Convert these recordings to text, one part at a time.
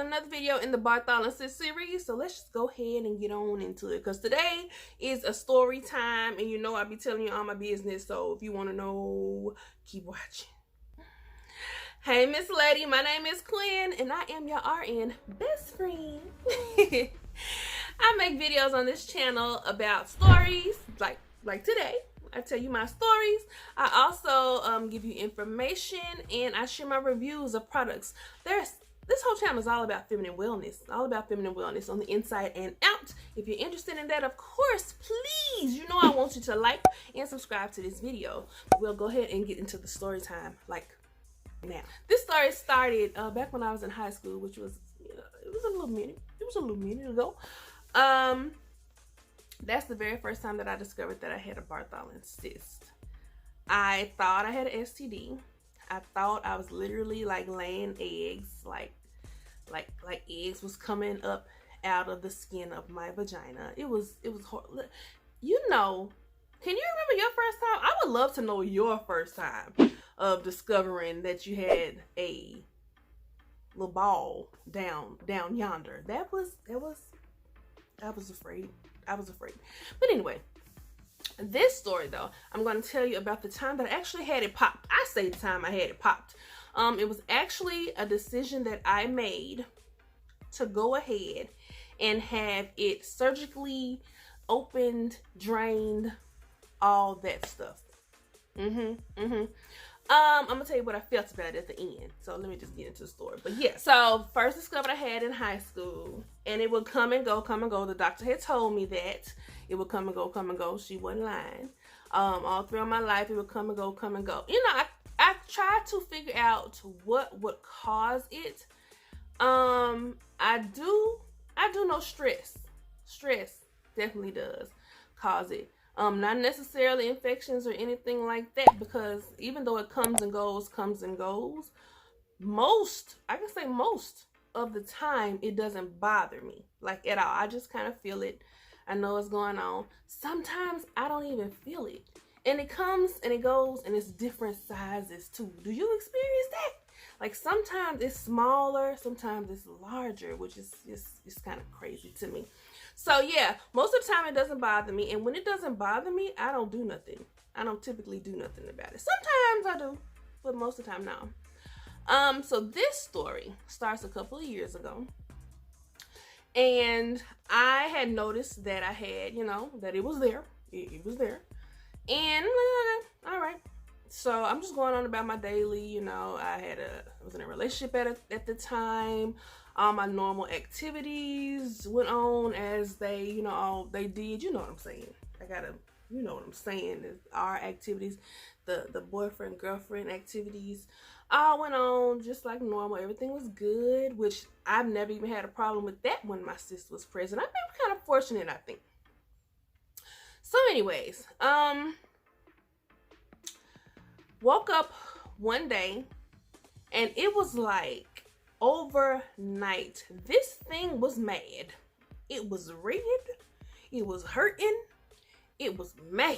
with another video in the Bartholin Cyst series. So let's just go ahead and get on into it, because today is a story time, and you know I'll be telling you all my business. So if you want to know, keep watching. Hey Miss Lady, my name is Quinn, and I am your RN best friend. I make videos on this channel about stories, like today. I tell you my stories. I also give you information, and I share my reviews of products. This whole channel is all about feminine wellness, all about feminine wellness on the inside and out. If you're interested in that, of course, please, you know I want you to like and subscribe to this video. We'll go ahead and get into the story time, like now. This story started back when I was in high school, which was, it was a little minute ago. That's the very first time that I discovered that I had a Bartholin cyst. I thought I had an STD. I thought I was literally like laying eggs, like eggs was coming up out of the skin of my vagina. It was horrible. You know, can you remember your first time? I would love to know your first time of discovering that you had a little ball down yonder. I was afraid. But anyway, this story though, I'm going to tell you about the time that I actually had it popped. I say the time I had it popped. It was actually a decision that I made to go ahead and have it surgically opened, drained, all that stuff. I'm gonna tell you what I felt about it at the end. So let me just get into the story. But yeah, so first discovered I had in high school, and it would come and go, come and go. The doctor had told me that it would come and go, come and go. She wasn't lying. All throughout my life, it would come and go, come and go. You know, I tried to figure out what would cause it. I do know stress. Stress definitely does cause it. Not necessarily infections or anything like that, because even though it comes and goes, most of the time it doesn't bother me, like, at all. I just kind of feel it. I know what's going on. Sometimes I don't even feel it, and it comes and it goes, and it's different sizes too. Do you experience that? Like, sometimes it's smaller, sometimes it's larger, which is just kind of crazy to me. So yeah, most of the time it doesn't bother me, and when it doesn't bother me, I don't do nothing. I don't typically do nothing about it. Sometimes I do, but most of the time, no. So this story starts a couple of years ago, and I had noticed that I had, you know, that it was there. It was there, and all right. So I'm just going on about my daily, you know. I was in a relationship at the time. All my normal activities went on as they, you know, they did. You know what I'm saying? You know what I'm saying. Our activities, the boyfriend, girlfriend activities, all went on just like normal. Everything was good, which I've never even had a problem with that when my sister was present. I've been kind of fortunate, I think. So anyways, woke up one day, and it was like, overnight, this thing was mad. It was red. It was hurting. It was mad.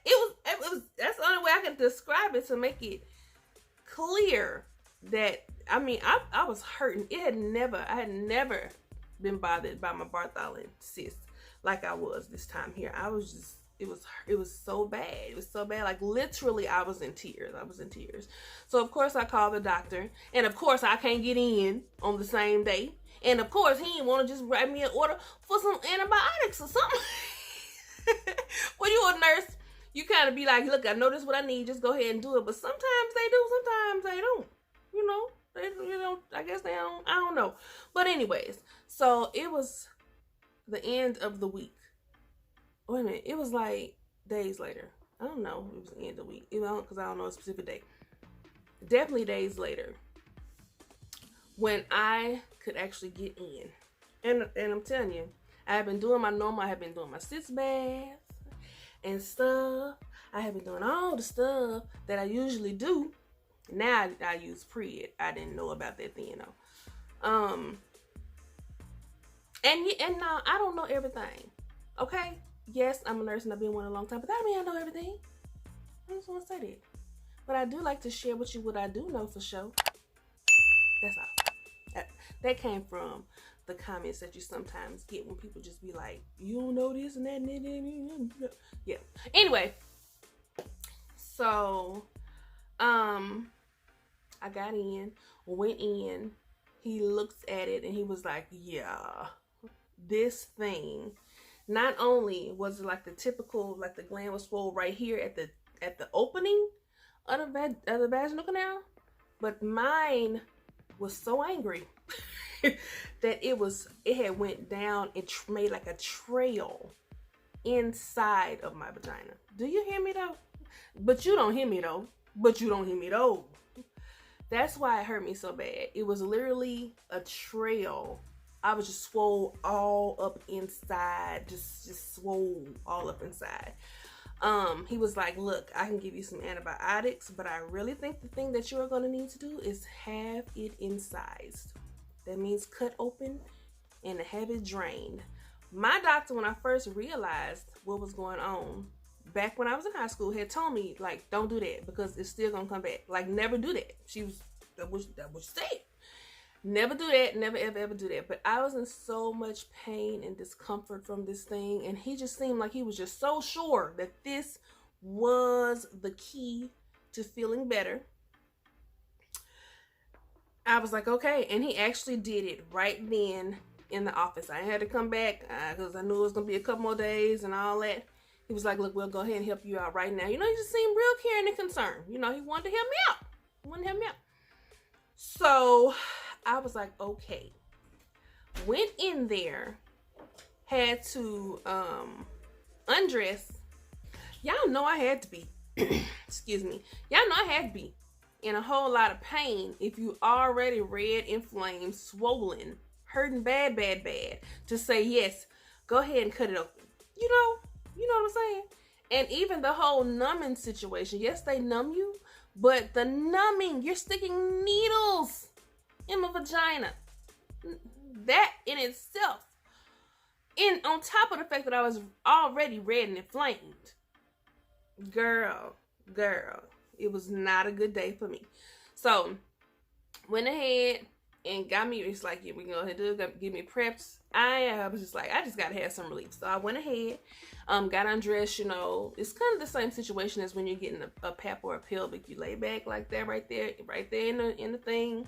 it was. That's the only way I can describe it to make it clear that, I mean, I was hurting. I had never been bothered by my Bartholin cyst like I was this time here. I was just, it was so bad. It was so bad. Like, literally, I was in tears. So, of course, I called the doctor. And, of course, I can't get in on the same day. And, of course, he didn't want to just write me an order for some antibiotics or something. When you're a nurse, you kind of be like, look, I know this is what I need. Just go ahead and do it. But sometimes they do. Sometimes they don't. You know, I guess they don't. I don't know. But anyways, so it was the end of the week. Wait a minute, it was like days later. I don't know. It was the end of the week. Because I don't know a specific day. Definitely days later, when I could actually get in. And I'm telling you, I have been doing my normal. I have been doing my cyst bath and stuff. I have been doing all the stuff that I usually do. Now I use Pred. I didn't know about that then, though. And now I don't know everything. Okay? Yes, I'm a nurse and I've been one a long time, but that don't mean I know everything. I just want to say that. But I do like to share with you what I do know for sure. That's all. That came from the comments that you sometimes get when people just be like, you don't know this and that and that. Yeah. Anyway, so I got in, went in. He looks at it and he was like, yeah, this thing. Not only was it like the typical, like the gland was swole right here at the opening of the vaginal canal, but mine was so angry that it had went down and made like a trail inside of my vagina. Do you hear me though? But you don't hear me though. But you don't hear me though. That's why it hurt me so bad. It was literally a trail. I was just swole all up inside. Just swole all up inside. He was like, look, I can give you some antibiotics, but I really think the thing that you're going to need to do is have it incised. That means cut open and have it drained. My doctor, when I first realized what was going on, back when I was in high school, had told me, like, don't do that because it's still going to come back. Like, never do that. That was she said. Never do that. Never, ever do that. But I was in so much pain and discomfort from this thing. And he just seemed like he was just so sure that this was the key to feeling better. I was like, okay. And he actually did it right then in the office. I had to come back because I knew it was going to be a couple more days and all that. He was like, look, we'll go ahead and help you out right now. You know, he just seemed real caring and concerned. You know, he wanted to help me out. So I was like, okay. Went in there, had to undress. Y'all know I had to be, excuse me. Y'all know I had to be in a whole lot of pain if you already red, inflamed, swollen, hurting bad, to say, yes, go ahead and cut it open. You know what I'm saying? And even the whole numbing situation. Yes, they numb you, but the numbing, you're sticking needles in my vagina. That in itself, on top of the fact that I was already red and inflamed, girl, it was not a good day for me. So, went ahead and got me, it's like, yeah, we can go ahead and do it, give me preps. I was just like, I just gotta have some relief. So I went ahead, got undressed, you know. It's kind of the same situation as when you're getting a pap or a pelvic. You lay back like that right there in the thing.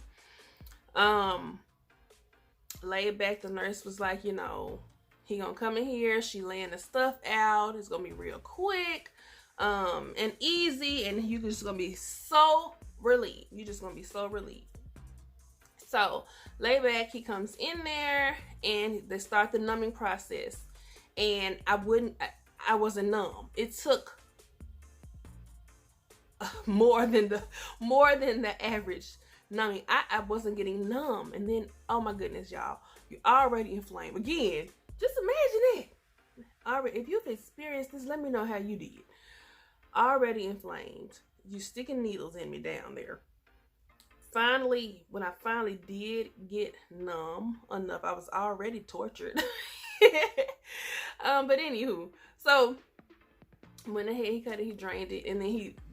Lay back, the nurse was like, you know, he gonna come in here, she laying the stuff out, it's gonna be real quick, and easy, and you just gonna be so relieved. You're just gonna be so relieved. So, lay back, he comes in there, and they start the numbing process. And I wasn't numb. It took more than the average numbing. I wasn't getting numb. And then, oh my goodness, y'all, you're already inflamed. Again, just imagine it. Already, if you've experienced this, let me know how you did. Already inflamed. You sticking needles in me down there. Finally, when I finally did get numb enough, I was already tortured. But anywho, so went ahead, he cut it, he drained it, and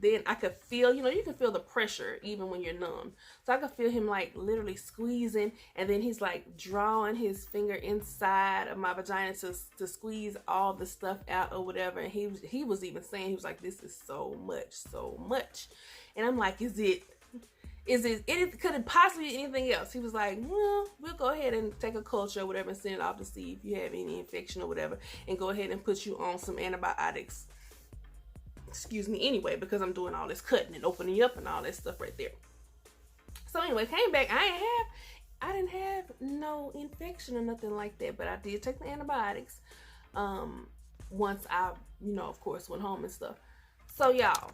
then I could feel, you know, you can feel the pressure even when you're numb. So I could feel him like literally squeezing, and then he's like drawing his finger inside of my vagina to squeeze all the stuff out or whatever. And he was even saying, he was like, this is so much. And I'm like, could it possibly be anything else? He was like, well, we'll go ahead and take a culture or whatever and send it off to see if you have any infection or whatever, and go ahead and put you on some antibiotics. Excuse me, anyway, because I'm doing all this cutting and opening you up and all that stuff right there. So anyway, came back. I didn't have no infection or nothing like that, but I did take the antibiotics once I, you know, of course, went home and stuff. So y'all,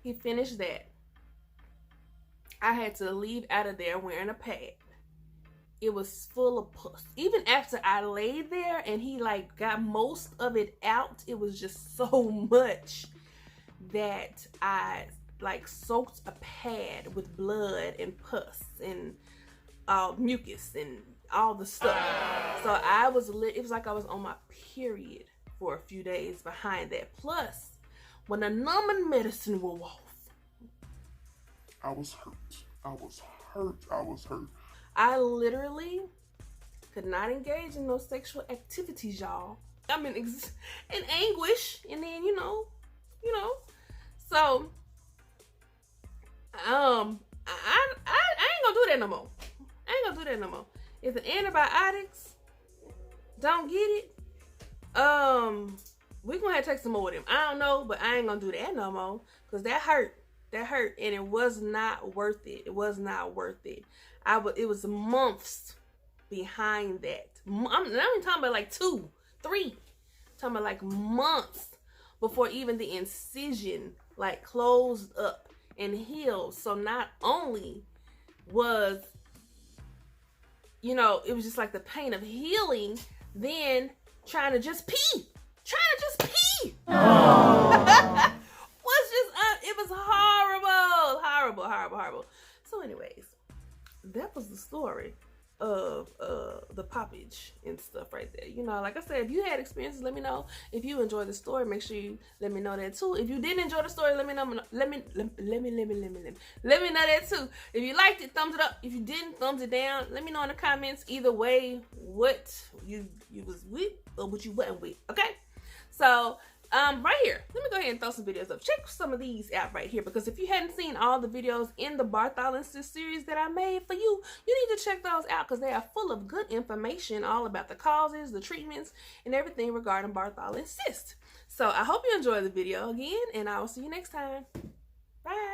he finished that. I had to leave out of there wearing a pad. It was full of pus. Even after I laid there and he like got most of it out, it was just so much that I like soaked a pad with blood and pus and mucus and all the stuff. So it was like I was on my period for a few days behind that. Plus, when the numbing medicine wore off, I was hurt. hurt. I was hurt. I literally could not engage in those sexual activities, y'all. I'm in anguish, and then you know. So, I ain't gonna do that no more. If the antibiotics don't get it, we gonna have to take some more of them. I don't know, but I ain't gonna do that no more, because that hurt, and it was not worth it. It was not worth it. It was months behind that. I'm not even talking about like 2, 3. I'm talking about like months before even the incision like closed up and healed. So not only was, it was just like the pain of healing, then trying to just pee. It was horrible. So anyways, that was the story of the poppage and stuff right there. Like I said, if you had experiences, let me know. If you enjoyed the story, make sure you let me know that too. If you didn't enjoy the story, let me know. Let me know that too. If you liked it, thumbs it up. If you didn't, thumbs it down. Let me know in the comments. Either way, what you was with or what you wasn't with. Okay? So right here, let me go ahead and throw some videos up. Check some of these out right here, because if you hadn't seen all the videos in the Bartholin Cyst series that I made for you, you need to check those out, because they are full of good information all about the causes, the treatments, and everything regarding Bartholin Cyst. So I hope you enjoyed the video again, and I will see you next time. Bye.